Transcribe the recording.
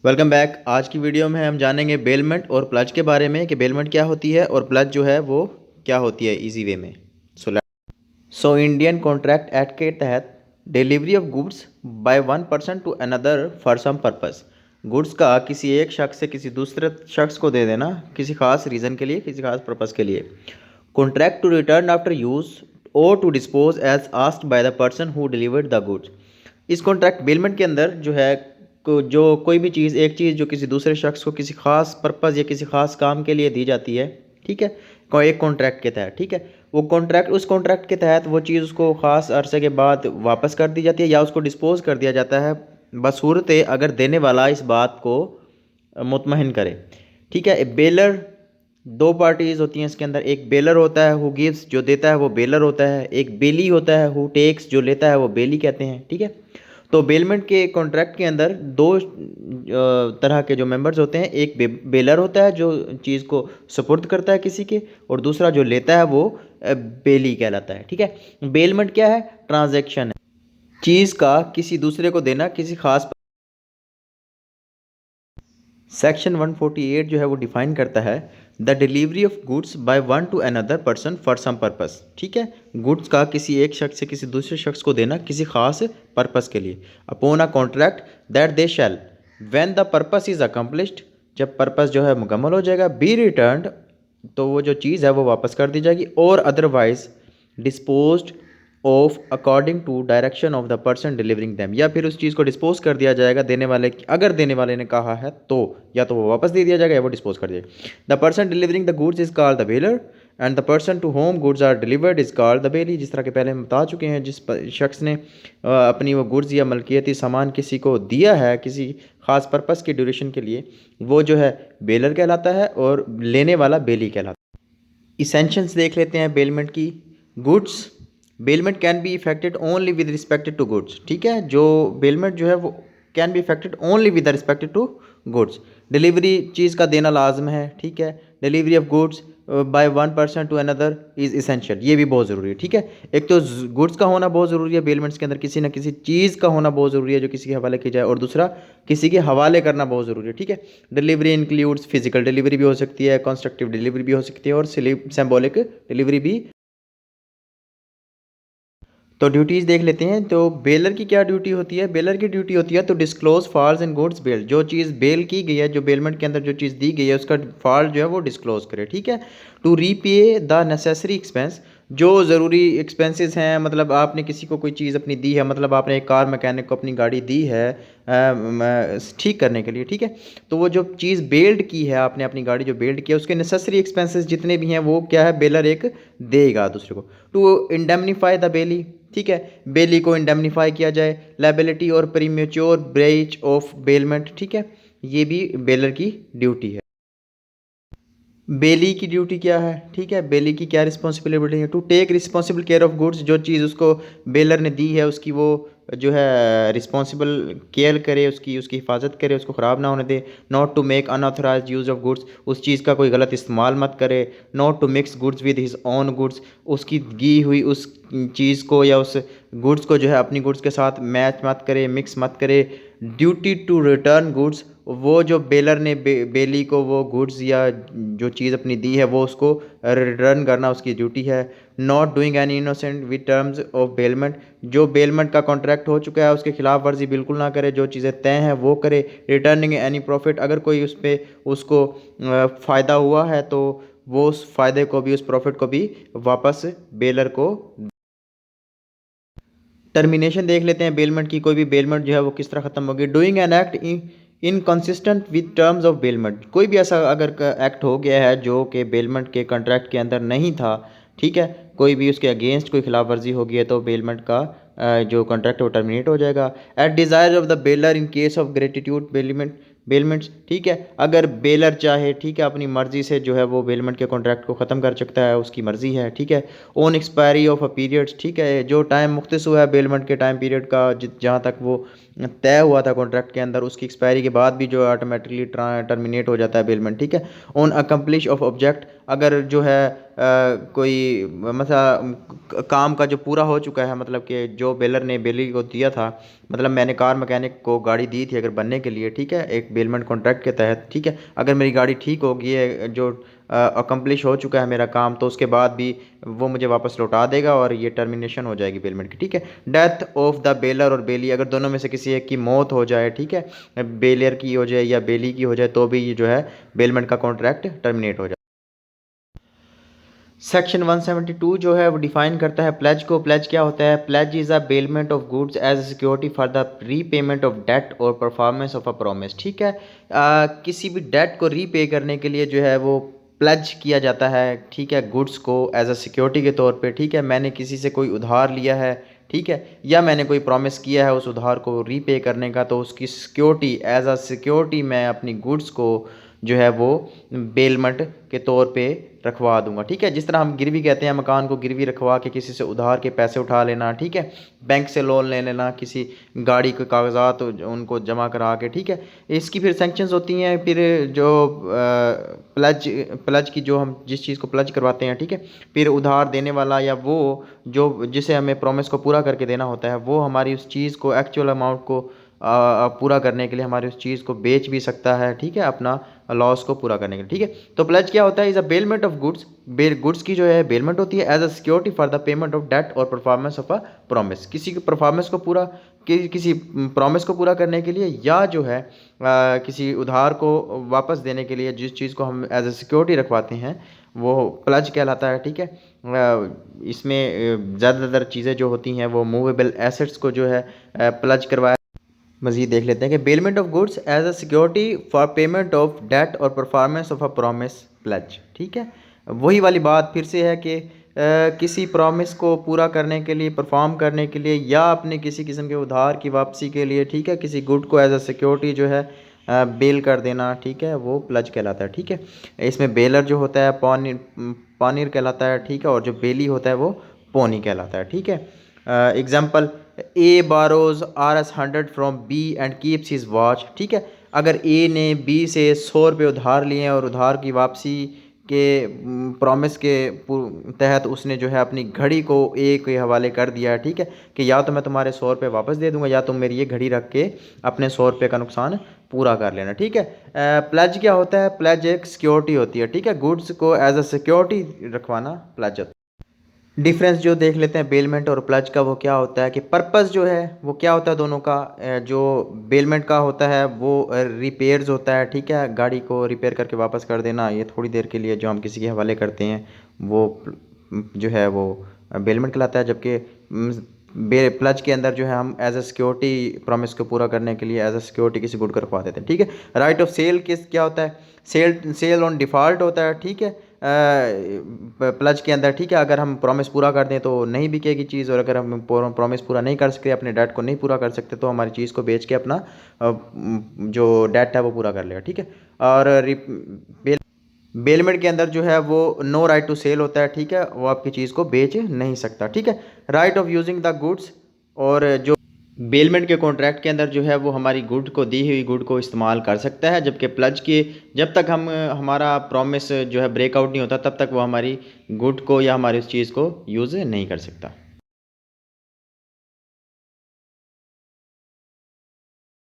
Welcome back. आज की video में हम जानेंगे बेलमेंट और प्लज के बारे में कि बेलमेंट क्या होती है और प्लज जो है वो क्या होती है इजी वे में। सो इंडियन कॉन्ट्रैक्ट एक्ट के तहत delivery of goods by one person to another for some purpose, goods का किसी एक शख्स से किसी दूसरे शख्स को दे देना किसी खास रीज़न के लिए, किसी खास पर्पस के लिए। Contract to return after use और to dispose as asked by the person who delivered the goods. इस कॉन्ट्रैक्ट बेलमेंट के अंदर जो है जो कोई भी चीज़, एक चीज़ जो किसी दूसरे शख्स को किसी खास पर्पज़ या किसी खास काम के लिए दी जाती है, ठीक है, कोई एक कॉन्ट्रैक्ट के तहत, ठीक है, वो कॉन्ट्रैक्ट, उस कॉन्ट्रैक्ट के तहत वो चीज़ उसको ख़ास अरसे के बाद वापस कर दी जाती है या उसको डिस्पोज कर दिया जाता है, बसूरत अगर देने वाला इस बात को मुतमहिन करे। ठीक है, बेलर, दो पार्टीज़ होती हैं इसके अंदर। एक बेलर होता है हु गिव्स, जो देता है वो बेलर होता है। एक बेली होता है हु टेक्स, जो लेता है वो बेली कहते हैं। ठीक है, तो बेलमेंट के कॉन्ट्रैक्ट के अंदर दो तरह के जो मेंबर्स होते हैं। एक बेलर होता है जो चीज़ को सुपुर्द करता है किसी के, और दूसरा जो लेता है वो बेली कहलाता है। ठीक है, बेलमेंट क्या है? ट्रांजैक्शन है, चीज़ का किसी दूसरे को देना किसी खास। सेक्शन 148 जो है वो डिफाइन करता है the delivery of goods by one to another person for some purpose. ठीक है, गुड्स का किसी एक शख्स से किसी दूसरे शख्स को देना किसी खास पर्पस के लिए। Upon a contract that they shall when the purpose is accomplished, जब पर्पस जो है मुकम्मल हो जाएगा, बी रिटर्न्ड, तो वो जो चीज़ है वो वापस कर दी जाएगी, और otherwise disposed of according to direction of the person delivering them, या फिर उस चीज़ को डिस्पोज कर दिया जाएगा देने वाले की, अगर देने वाले ने कहा है तो, या तो वो वापस दे दिया जाएगा या वो डिस्पोज कर दिया। The person delivering the goods is called the bailor and the person to whom goods are delivered is called the bailee. जिस तरह के पहले हम बता चुके हैं, जिस शख्स ने अपनी वो गुड्स या मलकियती सामान किसी को दिया है किसी खास पर्पस की ड्यूरेशन के लिए, वो जो है बेलर कहलाता है और लेने वाला बेली कहलाता है। इसेंशियल्स देख लेते हैं बेलमेंट की। Goods, bailment can be effected only with respected to goods. ठीक है, जो बेलमेंट जो है वो can be effected only with respected to goods. Delivery चीज़ का देना लाजम है। ठीक है, delivery of goods by one person to another is essential, ये भी बहुत ज़रूरी है। ठीक है, एक तो गुड्स का होना बहुत ज़रूरी है बेलमेंट्स के अंदर, किसी न किसी चीज़ का होना बहुत ज़रूरी है जो किसी के हवाले की जाए, और दूसरा किसी के हवाले करना बहुत ज़रूरी है। ठीक है, डिलीवरी इंक्लूड्स फिजिकल डिलीवरी भी हो सकती है, कंस्ट्रक्टिव डिलीवरी भी हो सकती है, और सिंबॉलिक डिलीवरी भी। तो ड्यूटीज़ देख लेते हैं। तो बेलर की क्या ड्यूटी होती है? बेलर की ड्यूटी होती है तो डिस्क्लोज फॉल्स इन गुड्स बेल्ड, जो चीज़ बेल की गई है, जो बेलमेंट के अंदर जो चीज़ दी गई है उसका फॉल्ट जो है वो डिस्क्लोज करे। ठीक है, to repay the necessary expense, जो ज़रूरी एक्सपेंसेस हैं, मतलब आपने किसी को कोई चीज़ अपनी दी है, मतलब आपने एक कार मैकेनिक को अपनी गाड़ी दी है ठीक करने के लिए। ठीक है, तो वो जो चीज़ बेल्ड की है, आपने अपनी गाड़ी जो बेल्ड की है, उसके नेसेसरी एक्सपेंसेस जितने भी हैं वो क्या है, बेलर एक देगा दूसरे को। टू इंडेमनीफाई द बेली, ठीक है, बेली को इंडेमनीफाई किया जाए। लाइबिलिटी और प्रीमेच्योर ब्रेच ऑफ बेलमेंट, ठीक है, ये भी बेलर की ड्यूटी है। बेली की ड्यूटी क्या है? ठीक है, बेली की क्या रिस्पॉन्सिबिलिटी है? To take responsible care of goods, जो चीज़ उसको बेलर ने दी है उसकी वो जो है रिस्पॉन्सिबल केयर करे, उसकी उसकी हिफाजत करे, उसको ख़राब ना होने दे। Not to make unauthorised use of goods, उस चीज़ का कोई गलत इस्तेमाल मत करे। Not to mix goods with his own goods, उसकी दी हुई उस चीज़ को या उस गुड्स को जो है अपनी गुड्स के साथ मैच मत करे, मिक्स मत करे। ड्यूटी टू रिटर्न गुड्स, वो जो बेलर ने बेली को वो गुड्स या जो चीज़ अपनी दी है वो उसको रिटर्न करना उसकी ड्यूटी है। Not doing any innocent with terms of bailment, जो बेलमेंट का कॉन्ट्रैक्ट हो चुका है उसके खिलाफ वर्जी बिल्कुल ना करे, जो चीज़ें तय हैं वो करे। रिटर्निंग एनी प्रॉफिट, अगर कोई उस पर उसको फ़ायदा हुआ है तो वो उस फ़ायदे को भी, उस प्रॉफिट को भी वापस बेलर को। टर्मिनेशन देख लेते हैं बेलमेंट की। कोई भी बेलमेंट जो है वो किस तरह ख़त्म होगी। Doing an act inconsistent with terms of bailment, कोई भी ऐसा अगर एक्ट हो गया है जो कि बेलमेंट के कॉन्ट्रैक्ट के अंदर नहीं था, ठीक है, कोई भी उसके अगेंस्ट कोई खिलाफ वर्जी हो गई है तो बेलमेंट का जो कॉन्ट्रैक्ट है वो टर्मिनेट हो जाएगा। At desire of the bailer in case of gratitude bailments, ठीक है, अगर बेलर चाहे, ठीक है, अपनी मर्ज़ी से जो है वो बेलमेंट के कॉन्ट्रैक्ट को ख़त्म कर सकता है, उसकी मर्ज़ी है। ठीक है, on expiry of a periods, ठीक है, जो टाइम मुख्तस हुआ है बेलमेंट के टाइम पीरियड का, जहाँ तक वो तय हुआ था कॉन्ट्रैक्ट के अंदर, उसकी एक्सपायरी के बाद भी जो ऑटोमेटिकली टर्मिनेट हो जाता है बेलमेंट, ठीक है। ऑन अकम्प्लिश ऑफ ऑब्जेक्ट, अगर जो है कोई मतलब काम का जो पूरा हो चुका है, मतलब कि जो बेलर ने बेली को दिया था, मतलब मैंने कार मैकेनिक को गाड़ी दी थी अगर बनने के लिए, ठीक है, एक बेलमेंट कॉन्ट्रैक्ट के तहत, ठीक है, अगर मेरी गाड़ी ठीक हो गई है, जो अकम्प्लिश हो चुका है मेरा काम, तो उसके बाद भी वो मुझे वापस लौटा देगा और ये टर्मिनेशन हो जाएगी बेलमेंट की, ठीक है। डेथ ऑफ द बेलर और बेली, अगर दोनों में से किसी एक की मौत हो जाए, ठीक है, बेलर की हो जाए या बेली की हो जाए, तो भी ये जो है बेलमेंट का कॉन्ट्रैक्ट टर्मिनेट हो जाए। सेक्शन 172 जो है वो डिफाइन करता है प्लेज को। प्लेज क्या होता है? Pledge is a bailment of goods as a security for the repayment of debt और परफॉर्मेंस ऑफ अ प्रॉमिस, ठीक है। किसी भी डेट को रीपे करने के लिए जो है वो प्लेज किया जाता है, ठीक है, गुड्स को एज अ सिक्योरिटी के तौर पे, ठीक है। मैंने किसी से कोई उधार लिया है, ठीक है, या मैंने कोई प्रॉमिस किया है उस उधार को रीपे करने का, तो उसकी सिक्योरिटी एज अ सिक्योरिटी मैं अपनी गुड्स को जो है वो बेलमेंट के तौर पे रखवा दूंगा, ठीक है। जिस तरह हम गिरवी कहते हैं, मकान को गिरवी रखवा के किसी से उधार के पैसे उठा लेना, ठीक है, बैंक से लोन ले लेना, किसी गाड़ी के कागजात उनको जमा करा के, ठीक है। इसकी फिर सैंक्शंस होती हैं, फिर जो प्लज प्लज की, जो हम जिस चीज़ को प्लज करवाते हैं, ठीक है, फिर उधार देने वाला या वो जो जिसे हमें प्रॉमिस को पूरा करके देना होता है, वो हमारी उस चीज़ को, एक्चुअल अमाउंट को पूरा करने के लिए हमारी उस चीज़ को बेच भी सकता है, ठीक है, अपना लॉस को पूरा करने के लिए, ठीक है। तो प्लेज क्या होता है? Is a bailment of goods, goods की जो है बेलमेंट होती है as a security for the payment of debt और परफॉर्मेंस ऑफ अ प्रॉमिस, किसी के परफॉर्मेंस को पूरा, किसी प्रॉमिस को पूरा करने के लिए, या जो है किसी उधार को वापस देने के लिए, जिस चीज़ को हम एज अ सिक्योरिटी रखवाते हैं वो प्लज कहलाता है, ठीक है। इसमें ज़्यादातर चीज़ें जो होती हैं वो मूवेबल एसेट्स को जो है प्लज करवाया। मज़ीद देख लेते हैं कि bailment of goods as a security for payment of debt और performance of a promise pledge, ठीक है। वही वाली बात फिर से है कि किसी प्रॉमिस को पूरा करने के लिए, परफॉर्म करने के लिए, या अपने किसी किस्म के उधार की वापसी के लिए, ठीक है, किसी गुड को एज अ सिक्योरिटी जो है बेल कर देना, ठीक है, वो प्लज कहलाता है, ठीक है। इसमें बेलर जो होता है पॉनिर कहलाता है, ठीक है, और जो बेली होता है वो पोनी कहलाता है, ठीक है। Example, A borrows Rs 100 from B and keeps his watch, ठीक है। अगर ए ने बी से 100 रुपये उधार लिए हैं और उधार की वापसी के प्रॉमिस के तहत उसने जो है अपनी घड़ी को ए के हवाले कर दिया है, ठीक है, कि या तो मैं तुम्हारे 100 रुपये वापस दे दूंगा या तुम मेरी ये घड़ी रख के अपने 100 रुपये का नुकसान पूरा कर लेना, ठीक है। प्लेज क्या होता है? प्लेज एक सिक्योरिटी होती है, ठीक है, गुड्स को एज अ सिक्योरिटी रखवाना प्लेज होता है। डिफरेंस जो देख लेते हैं बेलमेंट और प्लज का, वो क्या होता है कि पर्पस जो है वो क्या होता है दोनों का। जो बेलमेंट का होता है वो रिपेयर्स होता है, ठीक है, गाड़ी को रिपेयर करके वापस कर देना, ये थोड़ी देर के लिए जो हम किसी के हवाले करते हैं वो जो है वो बेलमेंट कहलाता है। जबकि प्लज के अंदर जो है हम एज अ सिक्योरिटी प्रॉमिस को पूरा करने के लिए एज अ सिक्योरिटी किसी गुड को रखवा देते हैं, ठीक है। राइट ऑफ सेल किस क्या होता है? सेल ऑन डिफ़ॉल्ट होता है, ठीक है, प्लज के अंदर, ठीक है। अगर हम प्रॉमिस पूरा कर दें तो नहीं बिकेगी चीज़, और अगर हम प्रॉमिस पूरा नहीं कर सकते, अपने डेट को नहीं पूरा कर सकते, तो हमारी चीज़ को बेच के अपना जो डेट है वो पूरा कर लेगा, ठीक है। और बेलमेंट के अंदर जो है वो नो राइट टू सेल होता है, ठीक है, वो आपकी चीज़ को बेच नहीं सकता, ठीक है। Right of using the goods, और जो बेलमेंट के कॉन्ट्रैक्ट के अंदर जो है वो हमारी गुड को, दी हुई गुड को इस्तेमाल कर सकता है। जबकि प्लज के, जब तक हम हमारा प्रॉमिस जो है ब्रेकआउट नहीं होता, तब तक वो हमारी गुड को या हमारी उस चीज़ को यूज़ नहीं कर सकता।